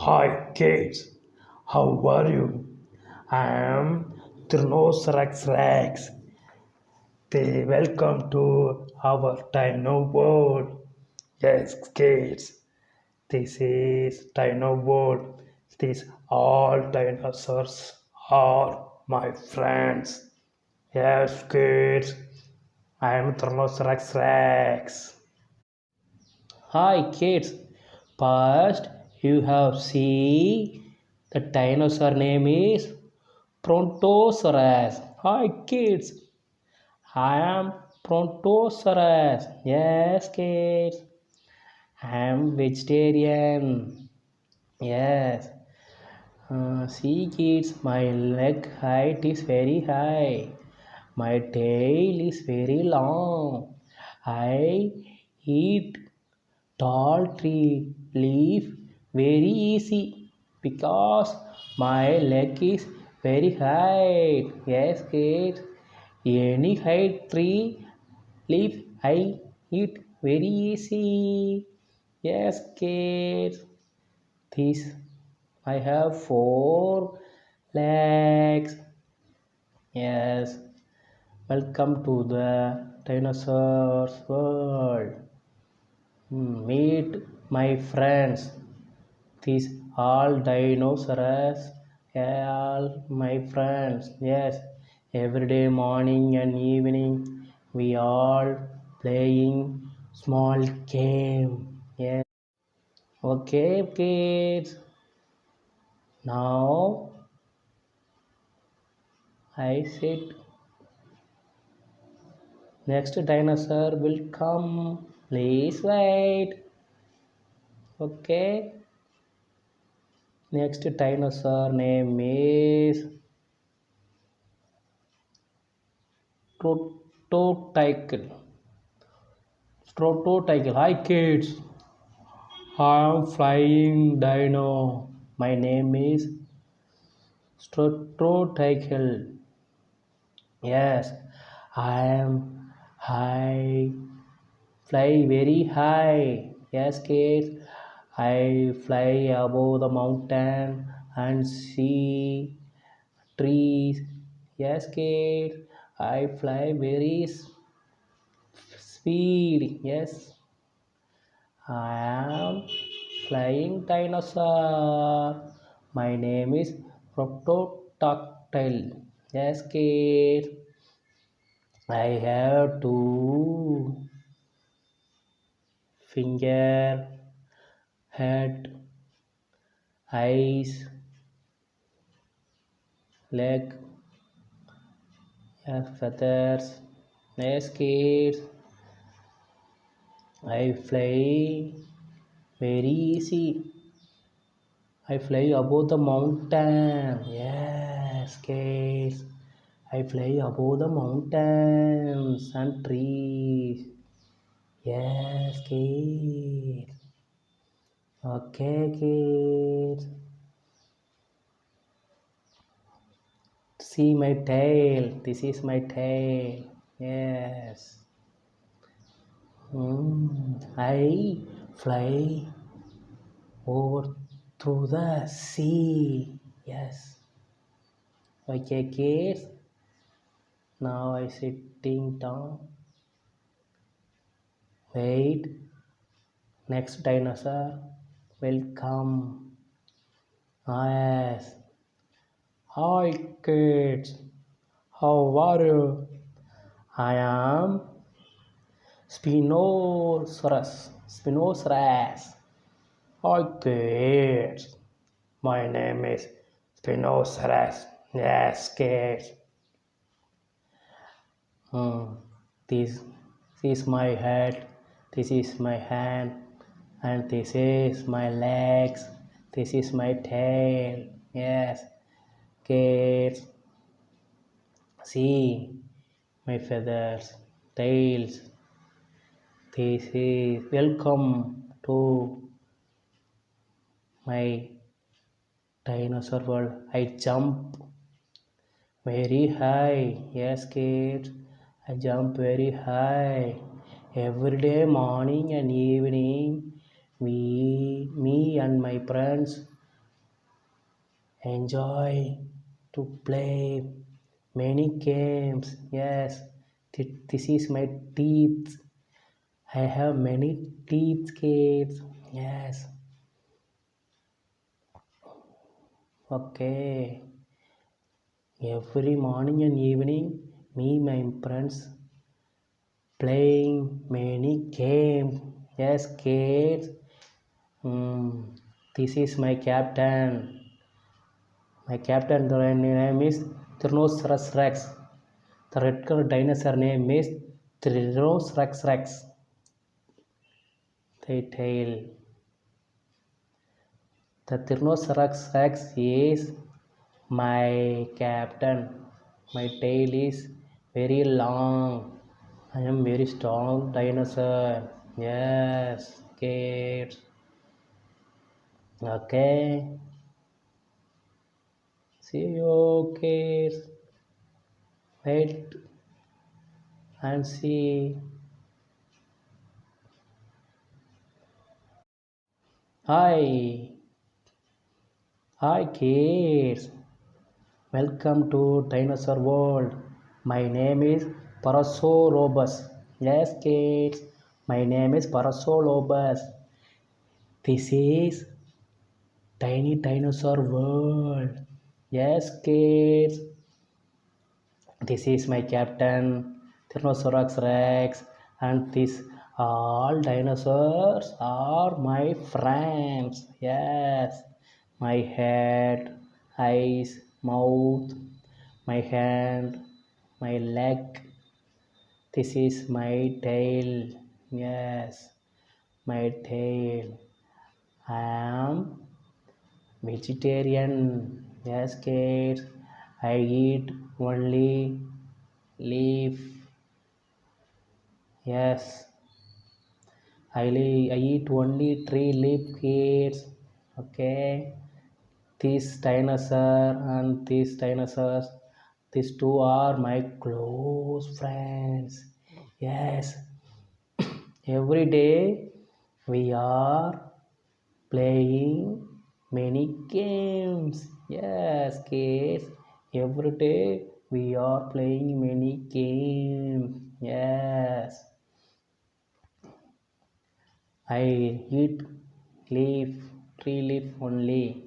Hi kids, how are you? I am Tyrannosaurus Rex. They welcome to our Dino World. Yes, kids, this is Dino World. These all dinosaurs are my friends. Yes, kids, I am Tyrannosaurus Rex. Hi kids, first you have seen the dinosaur name is Brontosaurus. Hi kids, I am Brontosaurus. Yes kids, I am vegetarian. Yes. See kids, my leg height is very high. My tail is very long. I eat tall tree leaf very easy because my leg is very high. Yes kids, any height tree leaf I eat very easy. Yes kids, this I have four legs. Yes, welcome to the dinosaurs world. Meet my friends. These all dinosaurs, all my friends. Yes, every day morning and evening we all playing small game. Yes. Okay, kids. Now I said next dinosaur will come. Please wait. Okay. Next dinosaur name is Prototycle. Prototycle. Hi kids. I'm flying dino. My name is Prototycle. Yes, I am high. Fly very high. Yes, kids. I fly above the mountain and see trees. Yes, kids. I fly very speed. Yes, I am flying dinosaur. My name is Proctodactyl. Yes, kids. I have two finger, head, eyes, leg, feathers. Yes, kids. I fly very easy. I fly above the mountain. Yes, kids. I fly above the mountains and trees. Yes, kids. Okay, kids. See my tail. This is my tail. Yes. I fly over through the sea. Yes. Okay, kids. Now I sitting down. Wait. Next dinosaur will come. Yes. Hi, kids. How are you? I am Spinosaurus. Spinosaurus. Hi, kids. My name is Spinosaurus. Yes, kids. This is my head. This is my hand. And this is my legs. This is my tail. Yes, kids. See my feathers, tails. This is welcome to my dinosaur world. I jump very high. Yes, kids. I jump very high. Every day, morning and evening, me and my friends enjoy to play many games. Yes, this is my teeth. I have many teeth, kids. Yes. Okay. Every morning and evening, me my friends playing many games. Yes, kids. This is my captain. My captain, the name is Tyrannosaurus Rex. The red color dinosaur name is Tyrannosaurus Rex. The tail. The Tyrannosaurus Rex is my captain. My tail is very long. I am very strong dinosaur. Yes, kids. Okay. See you, kids. Wait and see. Hi. Hi, kids. Welcome to Dinosaur World. My name is Parasaurobus. Yes, kids. My name is Parasaurobus. This is Tiny Dinosaur World. Yes, kids. This is my captain, Tyrannosaurus Rex, and these all dinosaurs are my friends. Yes, my head, eyes, mouth, my hand, my leg. This is my tail. Yes, my tail. I am vegetarian. Yes, kids. I eat only leaf. Yes, I eat only tree leaf, kids. Okay, this dinosaur and these dinosaurs, these two are my close friends. Yes, every day we are playing many games. Yes, kids, every day we are playing many games. Yes. I eat tree leaf only.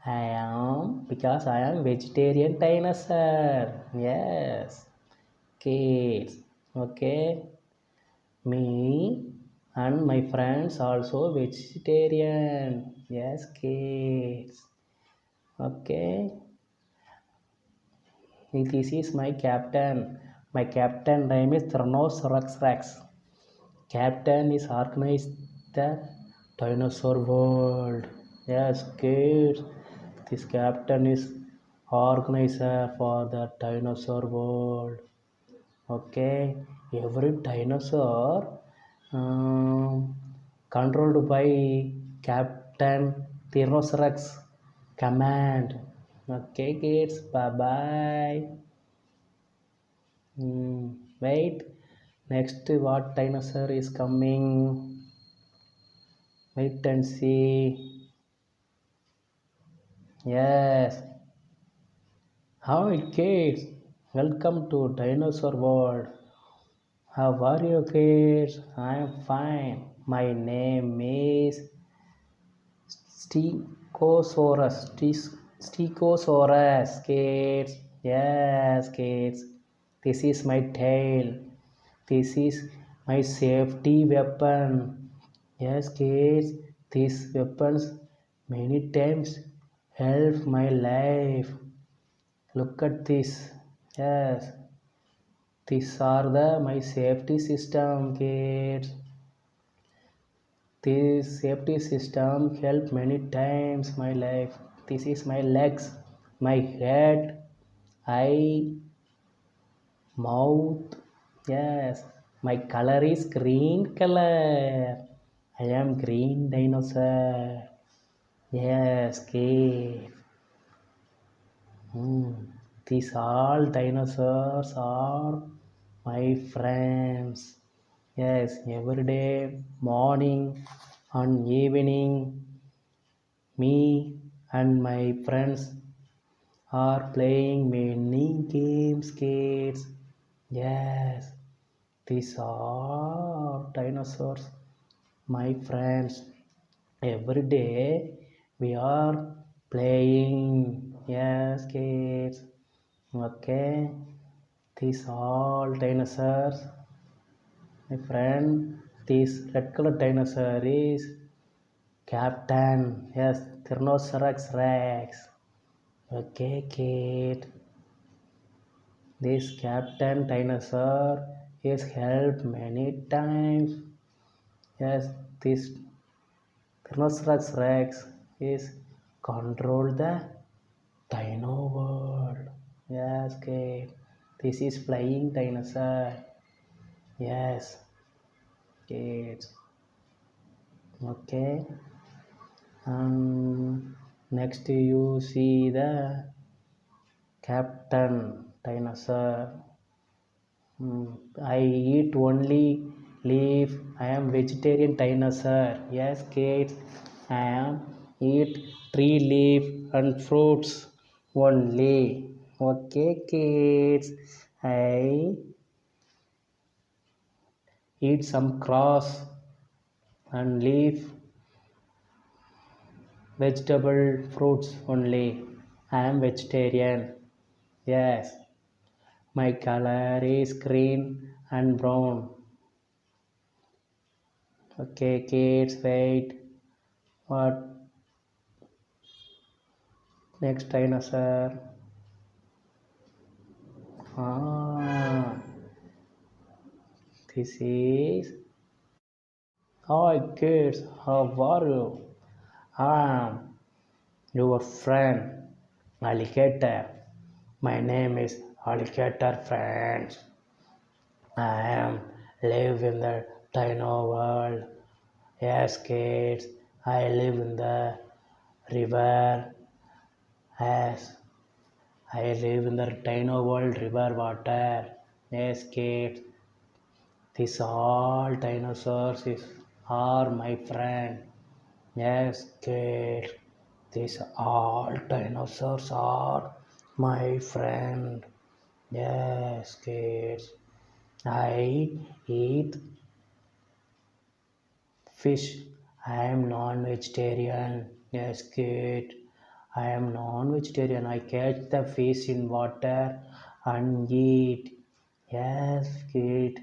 I am because I am vegetarian dinosaur. Yes, kids. Okay, me and my friends also vegetarian. Yes, kids. Okay, this is my captain. My captain name is Tyrannosaurus Rex. Captain is organized the dinosaur world. Yes, kids. This captain is organizer for the dinosaur world. Okay, every dinosaur controlled by Captain Tyrannosaurus command. Okay, kids. Bye bye. Wait. Next, what dinosaur is coming? Wait and see. Yes. Hi kids. Welcome to Dinosaur World. How are you kids? I am fine. My name is Stegosaurus. Stegosaurus, kids. Yes, kids. This is my tail. This is my safety weapon. Yes, kids. These weapons many times help my life. Look at this. Yes, these are my safety system, kids. This safety system help many times my life. This is my legs, my head, eye, mouth. Yes, my color is green color. I am green dinosaur. Yes, kid. These all dinosaurs are my friends. Yes, every day, morning and evening, me and my friends are playing many games, kids. Yes, these are dinosaurs, my friends. Every day we are playing. Yes, kids. Okay, these all dinosaurs, my friend. This red color dinosaur is Captain. Yes, Tyrannosaurus Rex. Okay, kid. This Captain Dinosaur is helped many times. Yes, this Tyrannosaurus Rex is control the Dino world. Yes, kid. This is flying dinosaur. Yes, kids. Okay. Next you see the Captain Dinosaur. I eat only leaf. I am vegetarian dinosaur. Yes, kids. I am eat tree leaf and fruits only. Okay, kids. I eat some grass and leaf, vegetable, fruits only. I am vegetarian. Yes. My color is green and brown. Okay, kids, wait. What next dinosaur? Ah, this is. Hi, kids. How are you? I am your friend, Alligator. My name is Alligator Friends. I am live in the dino world. Yes, kids. I live in the river. Yes, I live in the dino world river water. Yes, kids. These all dinosaurs are my friend. Yes, kids. These all dinosaurs are my friend. Yes, kids. I eat fish. I am non-vegetarian. Yes, kid. I am non-vegetarian. I catch the fish in water and eat. Yes, kid.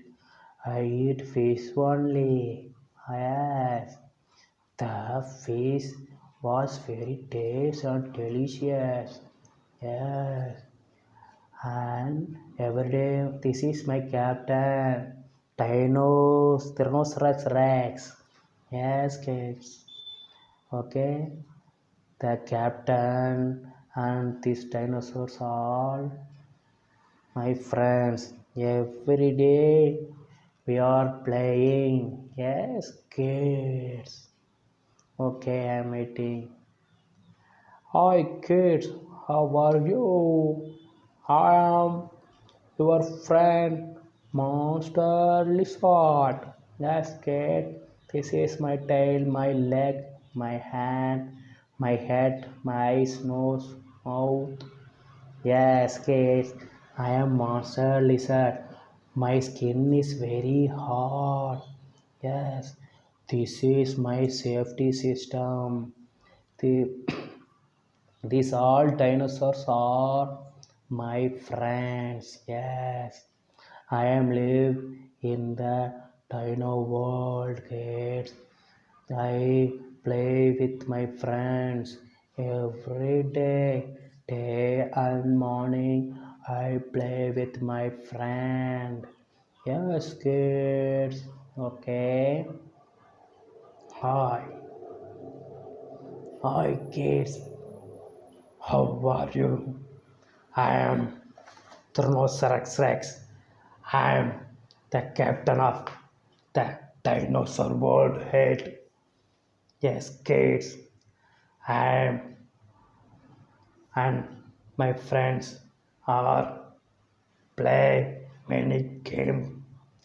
I eat fish only. Yes. The fish was very tasty and delicious. Yes. And every day, this is my captain. Tyrannosaurus Rex. Yes, kids. Okay. The captain and these dinosaurs are my friends. Every day we are playing. Yes, kids. Okay, I'm eating. Hi, kids. How are you? I am your friend, Monster Lizard. Yes, kid. This is my tail, my leg, my hand, my head, my eyes, nose, mouth. Yes, kid. I am Monster Lizard. My skin is very hot. Yes, this is my safety system. The these all dinosaurs are my friends. Yes, I am live in the dino world, kids. I play with my friends every day, day and morning. I play with my friend. Yes, kids. Okay. Hi, hi, kids. How are you? I am Tyrannosaurus Rex. I am the captain of the dinosaur world head. Yes, kids. I am, and my friends are play many games.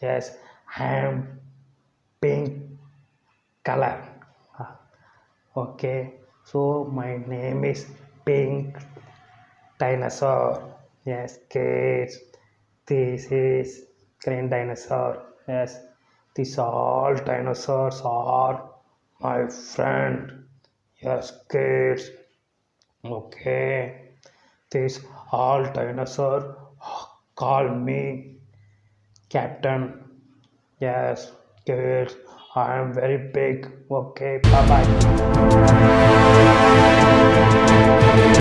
Yes, I am pink color. Okay, so my name is Pink. dinosaur. Yes, kids. This is green dinosaur. Yes, these all dinosaurs are my friend. Yes, kids. Okay. This all dinosaur call me Captain. Yes, kids. I am very big. Okay, bye bye.